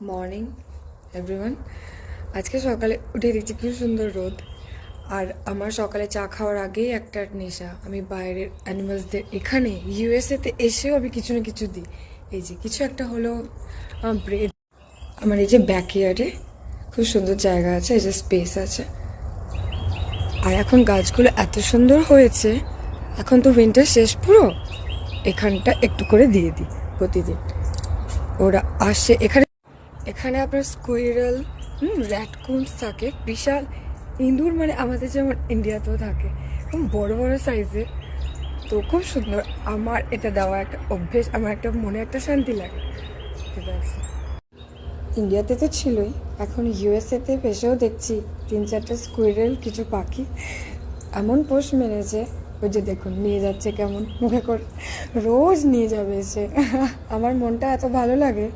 Morning everyone. আজকে সকালে উঠে দেখছি খুব সুন্দর রোদ। আর আমার সকালে চা খাওয়ার আগেই একটা নেশা, আমি বাইরের অ্যানিমালসদের এখানে ইউএসএতে এসেও আমি কিছু না কিছু দিই। এই যে কিছু একটা হলো ব্রেড। আমার এই যে ব্যাকইয়ার্ডে খুব সুন্দর জায়গা আছে, এই যে স্পেস আছে, আর এখন গাছগুলো এত সুন্দর হয়েছে। এখন তো উইন্টার শেষ পুরো, এখানটা একটু করে দিয়ে দিই প্রতিদিন। ওরা আসে এখানে। এখানে আপনার স্কুইরেল, র্যাটকুনস থাকে, বিশাল ইঁদুর, মানে আমাদের যেমন ইন্ডিয়াতেও থাকে, খুব বড় বড় সাইজের। তো খুব সুন্দর। আমার এটা দেওয়া একটা অভ্যেস, আমার একটা মনে একটা শান্তি লাগে। ইন্ডিয়াতে তো ছিলই, এখন ইউএসএতে এসেও দেখছি 3-4টা স্কুইরেল, কিছু পাখি এমন পোষ মেরেছে। ওই যে দেখুন নিয়ে যাচ্ছে কেমন মুখে করে, রোজ নিয়ে যাবে এসে। আমার মনটা এত ভালো লাগে।